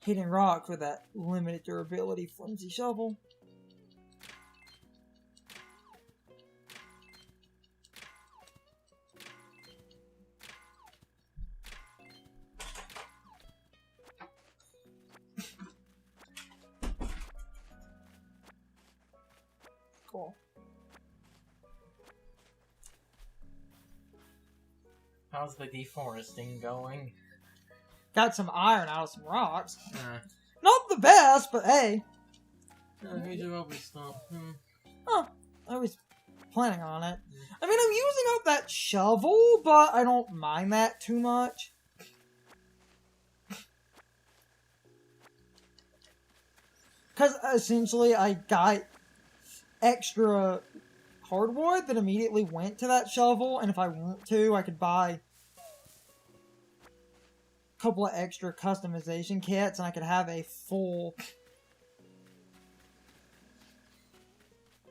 hitting rocks with that limited durability flimsy shovel. Cool. How's the deforesting going? Got some iron out of some rocks. Not the best, but hey. Here's your rubber stump. Huh. I was planning on it. I mean, I'm using up that shovel, but I don't mind that too much. Because essentially I got extra hardwood that immediately went to that shovel, and if I want to, I could buy a couple of extra customization kits, and I could have a full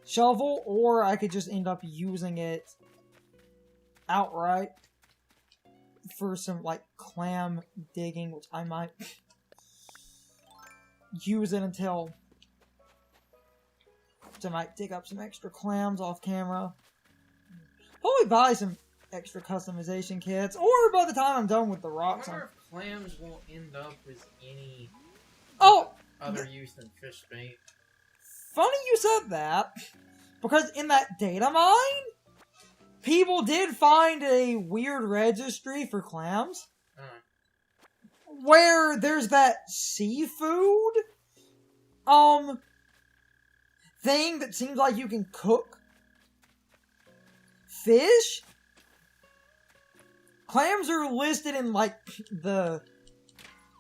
shovel, or I could just end up using it outright for some, like, clam digging, which I might use it until... I might dig up some extra clams off camera. Probably buy some extra customization kits, or by the time I'm done with the rocks... I wonder if clams will end up with any other use than fish bait. Funny you said that, because in that data mine, people did find a weird registry for clams, where there's that seafood, thing that seems like you can cook fish. Clams are listed in, like, the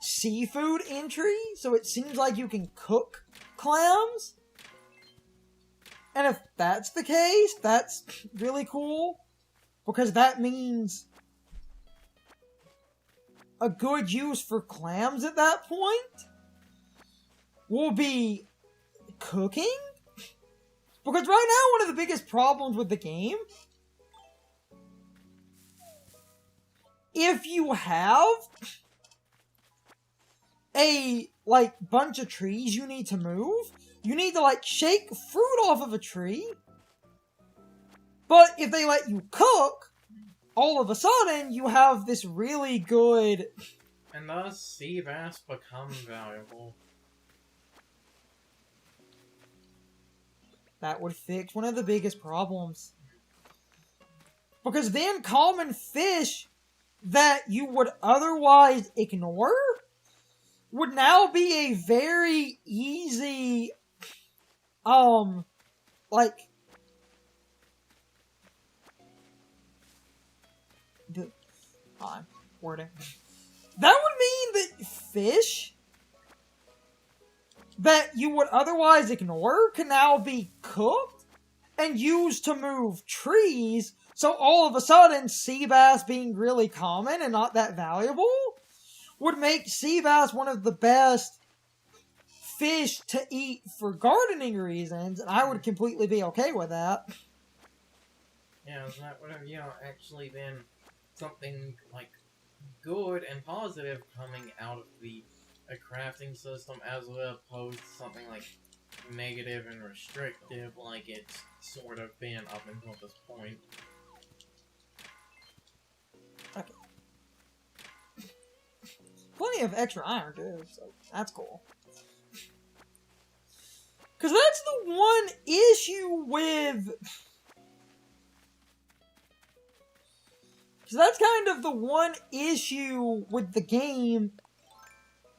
seafood entry, so it seems like you can cook clams. And if that's the case, that's really cool, because that means a good use for clams at that point will be cooking. Because right now, one of the biggest problems with the game, if you have a, like, bunch of trees you need to move, you need to, like, shake fruit off of a tree. But if they let you cook, all of a sudden, you have this really good... And thus, sea bass become valuable. That would fix one of the biggest problems. Because then common fish that you would otherwise ignore would now be a very easy, like, wording. That would mean that fish that you would otherwise ignore can now be cooked and used to move trees, so all of a sudden, sea bass being really common and not that valuable would make sea bass one of the best fish to eat for gardening reasons, and I would completely be okay with that. Yeah, that would have, actually been something, like, good and positive coming out of the crafting system, as opposed to something, like, negative and restrictive, like it's sort of been up until this point. Okay. Plenty of extra iron, too, so that's cool. Because that's the one issue with... Because that's kind of the one issue with the game...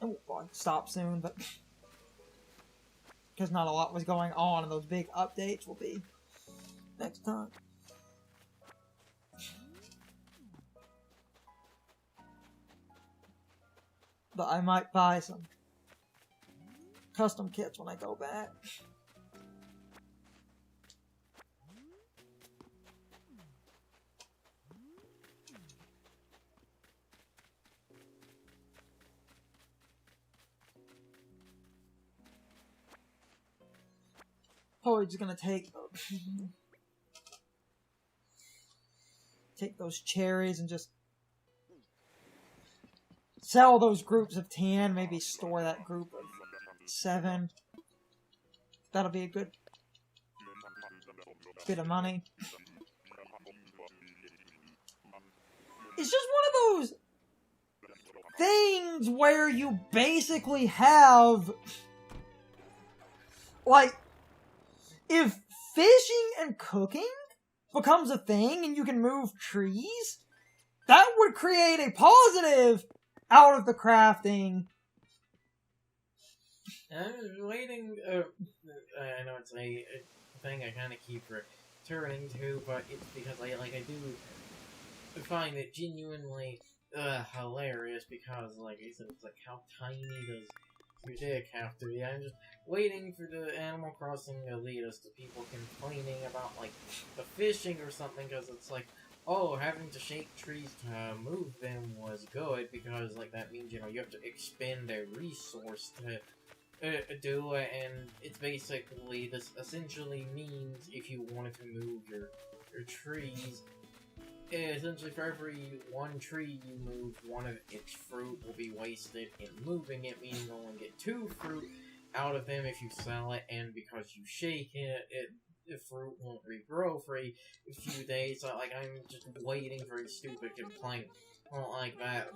Oh, well, stop soon, but... Because not a lot was going on, and those big updates will be next time. But I might buy some custom kits when I go back. Probably just gonna take those cherries and just sell those groups of 10, maybe store that group of 7. That'll be a good bit of money. It's just one of those things where you basically have, like, if fishing and cooking becomes a thing and you can move trees, that would create a positive out of the crafting. I'm waiting. I know it's a thing I kind of keep returning to, but it's because I do find it genuinely hilarious because, like I said, it's like how tiny does your dick have to be? I'm just waiting for the Animal Crossing to lead us to people complaining about like the fishing or something, because it's like, oh, having to shake trees to move them was good because like that means, you know, you have to expend a resource to do it, and it's basically, this essentially means if you wanted to move your trees, essentially for every one tree you move, one of its fruit will be wasted in moving it, meaning you only get 2 fruit out of them if you sell it, and because you shake it, the fruit won't regrow for a few days. So, like, I'm just waiting for a stupid complaint. Well, like that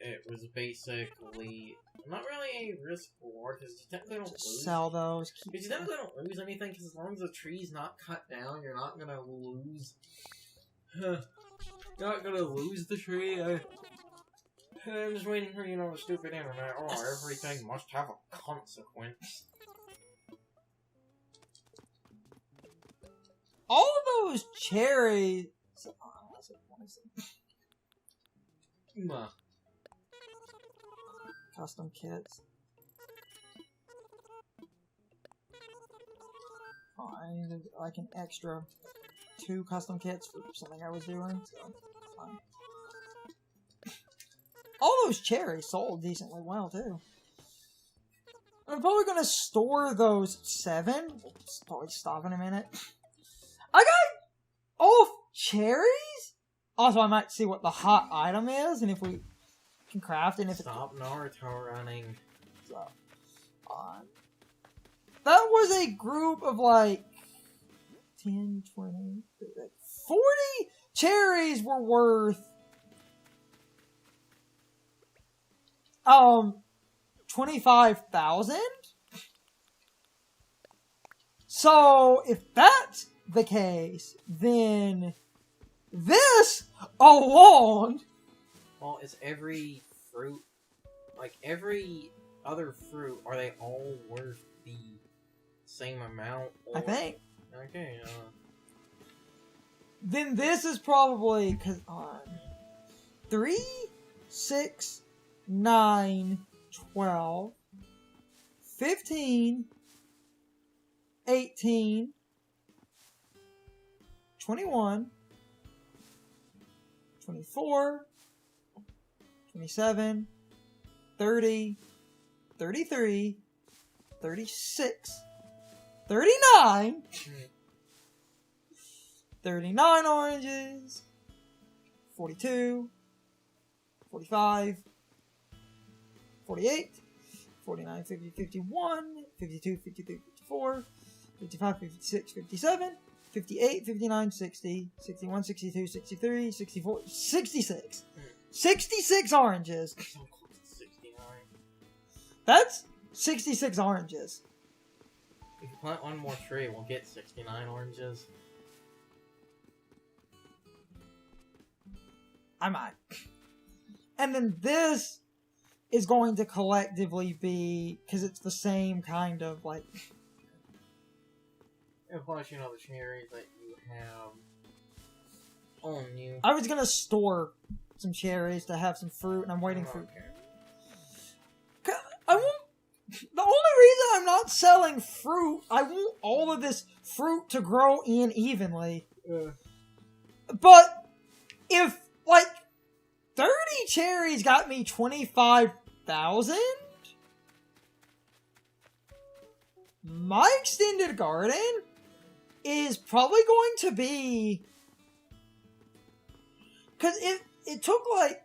it was basically not really a risk reward, because you technically don't lose. Sell those. Because you technically don't lose anything, because as long as the tree's not cut down, you're not gonna lose. You're not gonna lose the tree. I'm just waiting for, you know, the stupid internet. Oh, everything must have a consequence. All of those cherries. Custom kits. Oh, I needed like an extra 2 custom kits for something I was doing, so fine. All those cherries sold decently well too. I'm probably gonna store those 7. We'll probably stop in a minute. I got all cherries. Also, I might see what the hot item is, and if we can craft it. And if Stop Naruto running. So, that was a group of like 10, 20, 40 cherries were worth 25,000. So if that's the case, then this alone. Well, is every fruit, like every other fruit, are they all worth the same amount? Or... I think. Okay. Then this is probably 3, 6, 9, 12, 15, 18, 21, 24, 27, 30, 33, 36, 39, 39 oranges, 42, 45, 48, 49, 50, 51, 52, 53, 54, 55, 56, 57, 58, 59, 60, 61, 62, 63, 64, 66. 66 oranges. 69. That's 66 oranges. If you plant one more tree, we'll get 69 oranges. I might. And then this is going to collectively be, because it's the same kind of like. And plus, you know, the cherries that you have on you. I was gonna store some cherries to have some fruit, and I'm waiting for. I won't. The only reason I'm not selling fruit, I want all of this fruit to grow in evenly. But if like 30 cherries got me 25,000, my extended garden is probably going to be, because it took like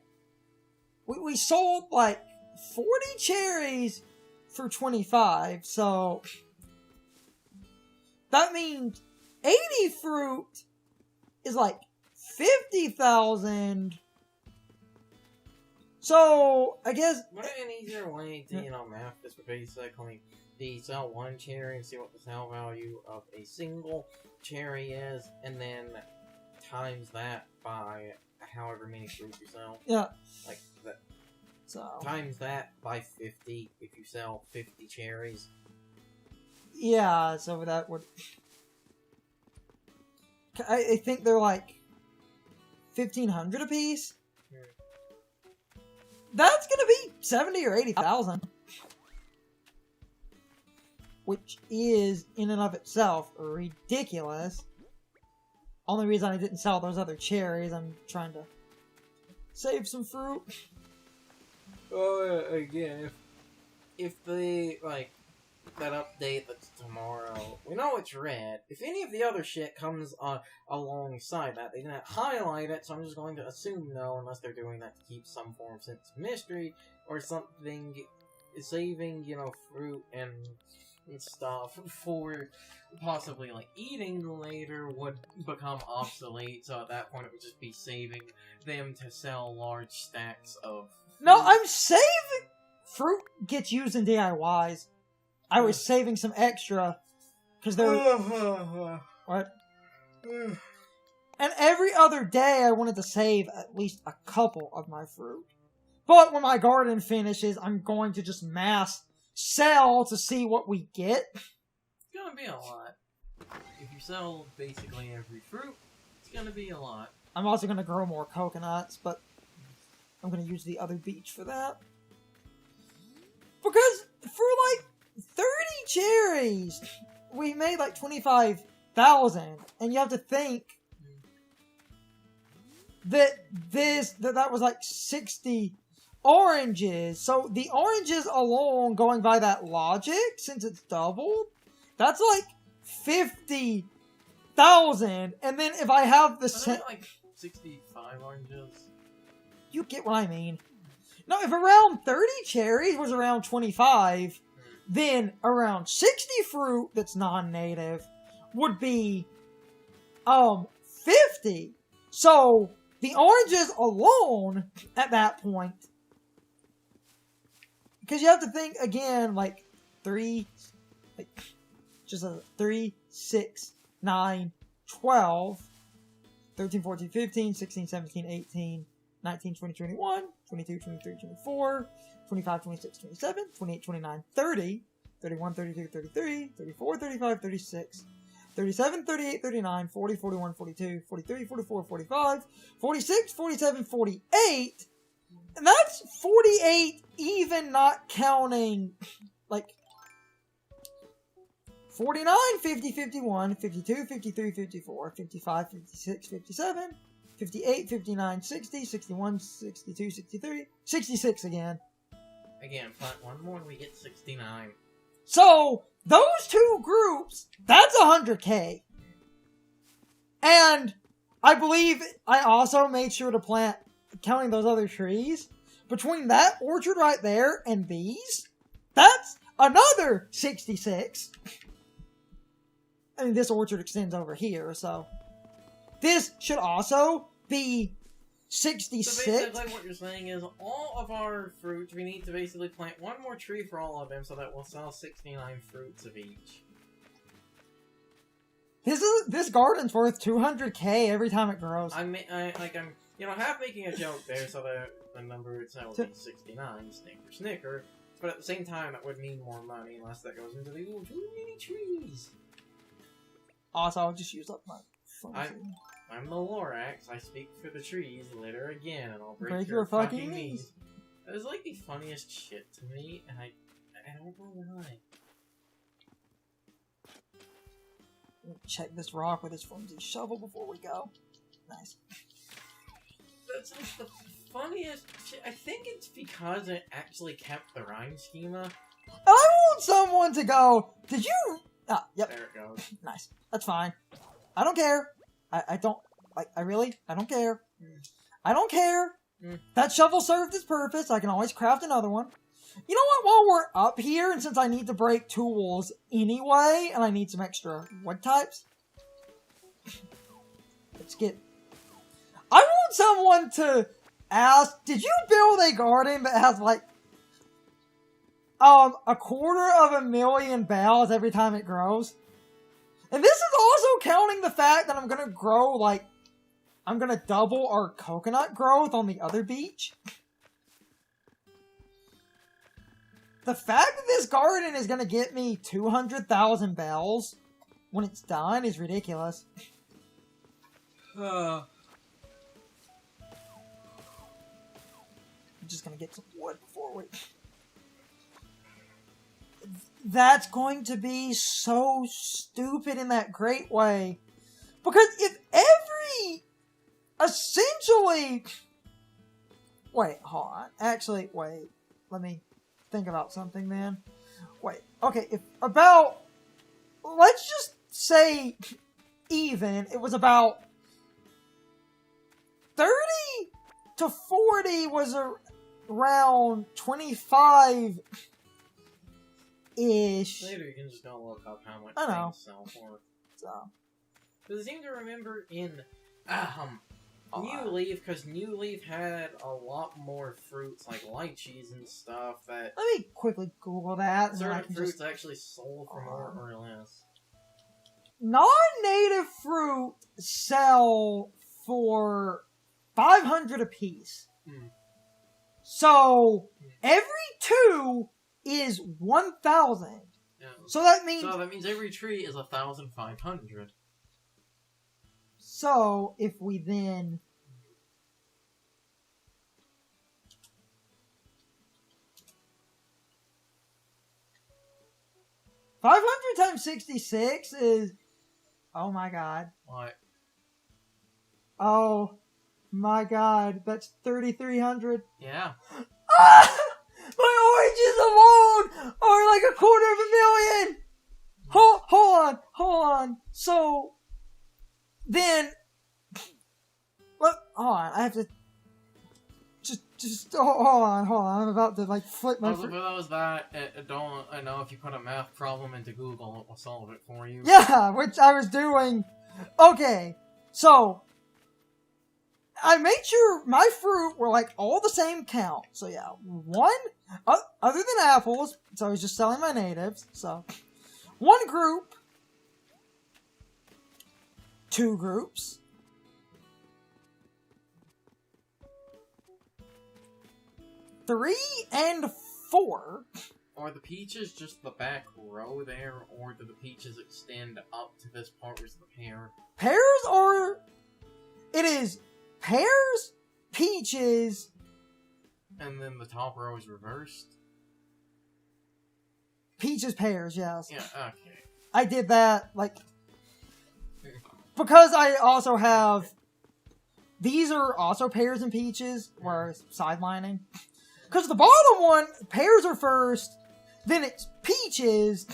we sold like 40 cherries for 25, so that means 80 fruit is like 50,000. So I guess What an easier way to, math this would basically be sell one cherry and see what the sell value of a single cherry is, and then times that by however many fruit you sell. Yeah. Like that. So times that by 50 if you sell 50 cherries. yeah, so that would. I think they're like 1,500 a piece. That's gonna be 70 or 80,000, which is in and of itself ridiculous. Only reason I didn't sell those other cherries, I'm trying to save some fruit. Again, if they that update that's tomorrow, we know it's red. If any of the other shit comes alongside that, they didn't highlight it, so I'm just going to assume no, unless they're doing that to keep some form of sense of mystery, or something, saving, fruit and stuff for possibly, eating later would become obsolete, so at that point it would just be saving them to sell large stacks of fruit. No, I'm saving! Fruit gets used in DIYs. I was saving some extra, because they're... What? And every other day I wanted to save at least a couple of my fruit. But when my garden finishes, I'm going to just mass sell to see what we get. It's gonna be a lot. If you sell basically every fruit, it's gonna be a lot. I'm also going to grow more coconuts, but I'm going to use the other beach for that. Because for 30 cherries, we made 25,000, and you have to think that that was 60 oranges. So the oranges alone, going by that logic, since it's doubled, that's 50,000. And then if I have the same, 65 oranges. You get what I mean. No, if around 30 cherries was around 25, then around 60 fruit that's non-native would be 50. So the oranges alone at that point, because you have to think again, 3, 6, 9, 12, 13, 14, 15, 16, 17, 18, 19, 20, 21, 22, 23, 24, 25, 26, 27, 28, 29, 30, 31, 32, 33, 34, 35, 36, 37, 38, 39, 40, 41, 42, 43, 44, 45, 46, 47, 48, and that's 48 even not counting, 49, 50, 51, 52, 53, 54, 55, 56, 57, 58, 59, 60, 61, 62, 63, 66 again. Again, plant one more and we get 69. So, those two groups, that's 100k. And I believe I also made sure to plant, counting those other trees, between that orchard right there and these, that's another 66. I mean, this orchard extends over here, so this should also be 66. So basically what you're saying is all of our fruits, we need to basically plant one more tree for all of them so that we'll sell 69 fruits of each. This garden's worth 200k every time it grows. I'm half making a joke there so that the number itself would be 69, snicker. But at the same time, that would mean more money unless that goes into the too many trees. Also, I'll just use up my phone. I'm the Lorax. I speak for the trees. Litter again, and I'll break your fucking knees. That is the funniest shit to me, and I don't know why. Check this rock with his flimsy shovel before we go. Nice. That's the funniest shit. I think it's because it actually kept the rhyme schema. I want someone to go, did you... Ah, yep. There it goes. Nice. That's fine. I don't care. I don't... I don't care. I don't care. That shovel served its purpose. I can always craft another one. You know what? While we're up here, and since I need to break tools anyway, and I need some extra wood types, let's get... I want someone to ask, did you build a garden that has, like, 250,000 bells every time it grows? And this is also counting the fact that I'm gonna grow, like, I'm gonna double our coconut growth on the other beach. The fact that this garden is gonna get me 200,000 bells when it's done is ridiculous. I'm just gonna get some wood before we... That's going to be so stupid in that great way. Because if every... Essentially... Wait, hold on. Actually, wait. Let me think about something then. Wait, okay, if about... Let's just say even. It was about 30 to 40 was around 25... ish. Later, you can just go look up how much I know. things sell for. So, Because I seem to remember in New Leaf, because New Leaf had a lot more fruits like lychees and stuff that let me quickly Google that. And then I certain can fruits just... actually sold for more or less. Non-native fruit sell for 500 apiece. Hmm. So every 2 is 1,000. Yeah. So that means... So that means every tree is 1,500. So if we then... $500 times 66 is... Oh my god. What? Oh my god. That's 3,300. Yeah. Ah! My oranges alone are like 250,000! Hold on. So, then, hold on, I have to, just hold on, I'm about to, like, flip my... Also, for those that don't know, if you put a math problem into Google, it will solve it for you. Yeah, which I was doing. Okay, so, I made sure my fruit were, like, all the same count. So, yeah, 1, other than apples, so I was just selling my natives, so... 1 group, 2 groups, 3 and 4. Are the peaches just the back row there, or do the peaches extend up to this part where's the pear? Pears are... It is pears, peaches... And then the top row is reversed? Peaches, pears, yes. Yeah, okay. I did that, like... Because I also have... These are also pears and peaches, where it's sidelining. Because the bottom one, pears are first, then it's peaches,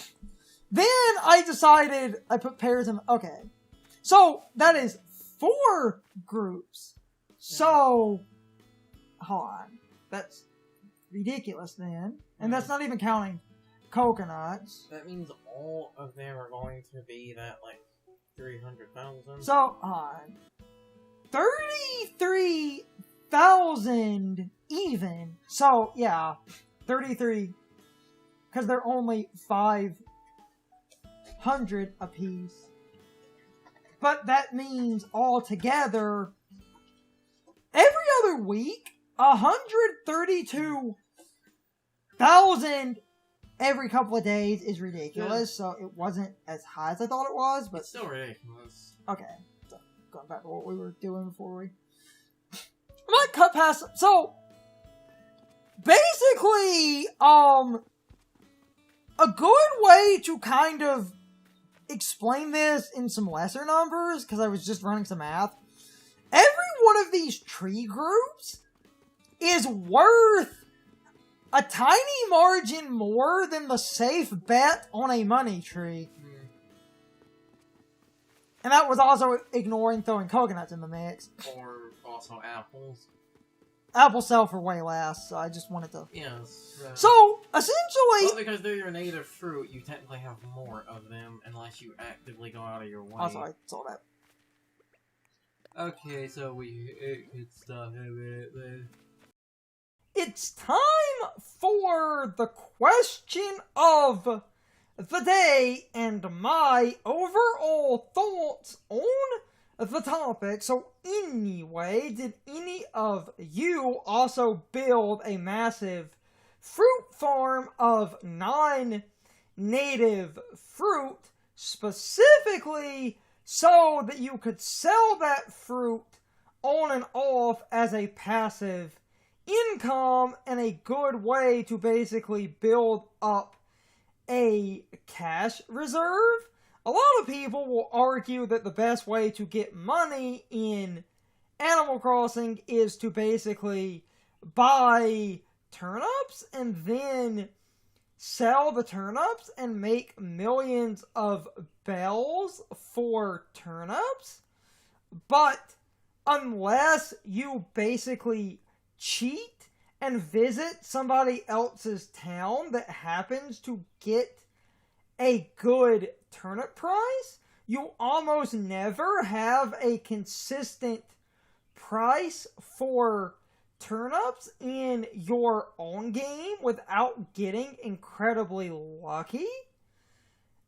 then I decided I put pears in... Okay. So, that is 4 groups. So... Hold on. That's ridiculous then. And that's not even counting coconuts. That means all of them are going to be that, like, 300,000? So, on 33,000 even. So, yeah, 33. Because they're only 500 apiece. But that means altogether, every other week, 132,000 every couple of days is ridiculous. So it wasn't as high as I thought it was, but it's still ridiculous. Okay, so going back to what we were doing before we... I might cut past... So, basically, a good way to kind of explain this in some lesser numbers, because I was just running some math, every one of these tree groups is worth a tiny margin more than the safe bet on a money tree. And that was also ignoring throwing coconuts in the mix. Or also apples. Apples sell for way less, so I just wanted to... Yes. So, essentially... Well, because they're your native fruit, you technically have more of them unless you actively go out of your way. Oh, sorry, saw that. Okay, so we could stop it. It's time for the question of the day and my overall thoughts on the topic. So anyway, did any of you also build a massive fruit farm of non-native fruit, specifically so that you could sell that fruit on and off as a passive income and a good way to basically build up a cash reserve? A lot of people will argue that the best way to get money in Animal Crossing is to basically buy turnips and then sell the turnips and make millions of bells for turnips. But unless you basically cheat and visit somebody else's town that happens to get a good turnip price, you almost never have a consistent price for turnips in your own game without getting incredibly lucky.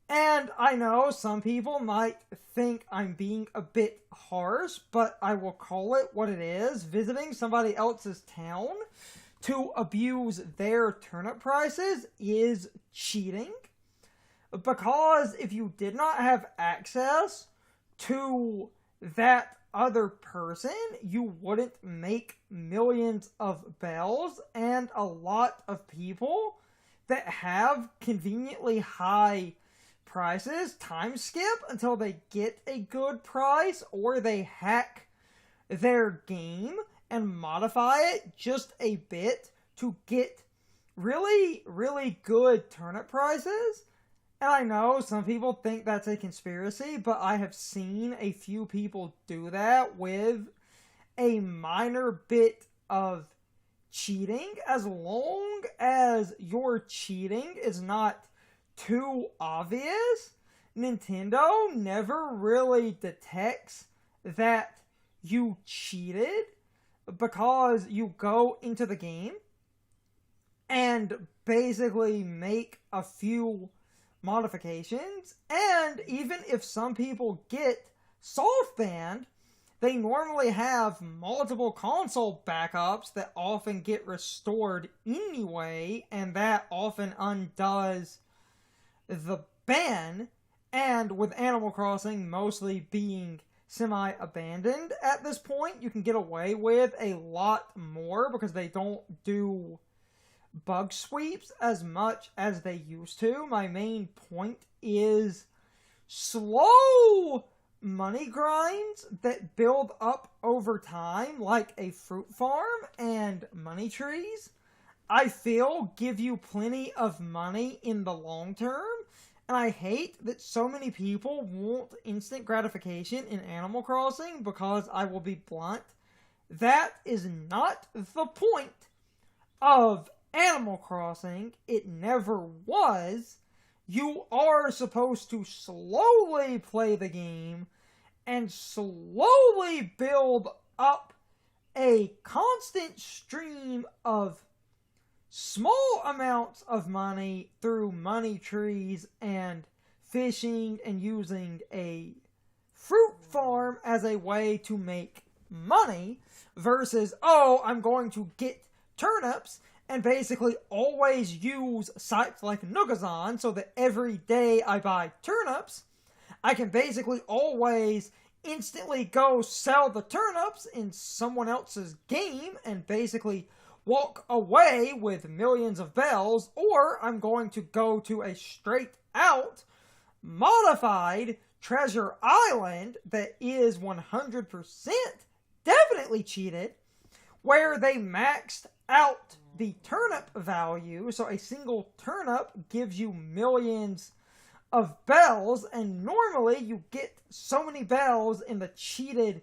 And I know some people might think I'm being a bit harsh, but I will call it what it is. Visiting somebody else's town to abuse their turnip prices is cheating. Because if you did not have access to that other person, you wouldn't make millions of bells, and a lot of people that have conveniently high prices time skip until they get a good price, or they hack their game and modify it just a bit to get really, really good turnip prices. And I know some people think that's a conspiracy, but I have seen a few people do that with a minor bit of cheating, as long as your cheating is not too obvious. Nintendo never really detects that you cheated because you go into the game and basically make a few modifications, and even if some people get soft banned, they normally have multiple console backups that often get restored anyway, and that often undoes the ban. And with Animal Crossing mostly being semi-abandoned at this point, you can get away with a lot more because they don't do bug sweeps as much as they used to. My main point is slow money grinds that build up over time, like a fruit farm and money trees, I feel give you plenty of money in the long term. And I hate that so many people want instant gratification in Animal Crossing, because I will be blunt, that is not the point of Animal Crossing. It never was. You are supposed to slowly play the game and slowly build up a constant stream of small amounts of money through money trees and fishing and using a fruit farm as a way to make money, versus, oh, I'm going to get turnips and basically always use sites like Nugazon so that every day I buy turnips, I can basically always instantly go sell the turnips in someone else's game and basically walk away with millions of bells. Or I'm going to go to a straight out modified Treasure Island that is 100% definitely cheated, where they maxed out the turnip value, so a single turnip gives you millions of bells, and normally you get so many bells in the cheated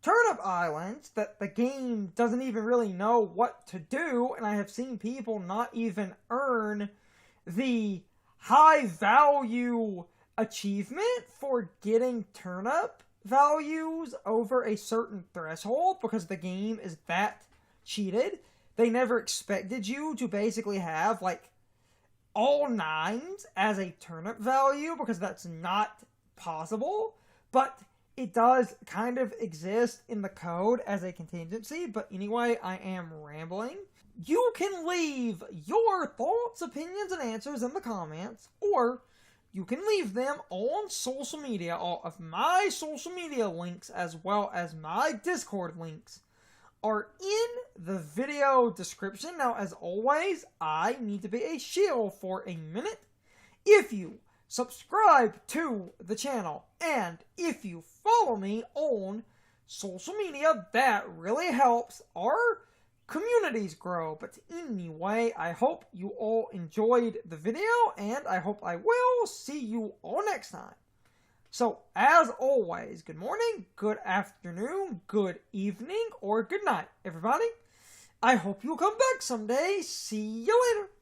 turnip islands that the game doesn't even really know what to do, and I have seen people not even earn the high value achievement for getting turnip values over a certain threshold because the game is that cheated. They never expected you to basically have like all 9s as a turnip value because that's not possible, but it does kind of exist in the code as a contingency. But anyway, I am rambling. You can leave your thoughts, opinions, and answers in the comments, or you can leave them on social media. All of my social media links, as well as my Discord links, are in the video description. Now, as always, I need to be a shill for a minute. If you subscribe to the channel, and if you follow me on social media, that really helps our communities grow. But anyway, I hope you all enjoyed the video, and I hope I will see you all next time. So, as always, good morning, good afternoon, good evening, or good night, everybody. I hope you'll come back someday. See you later.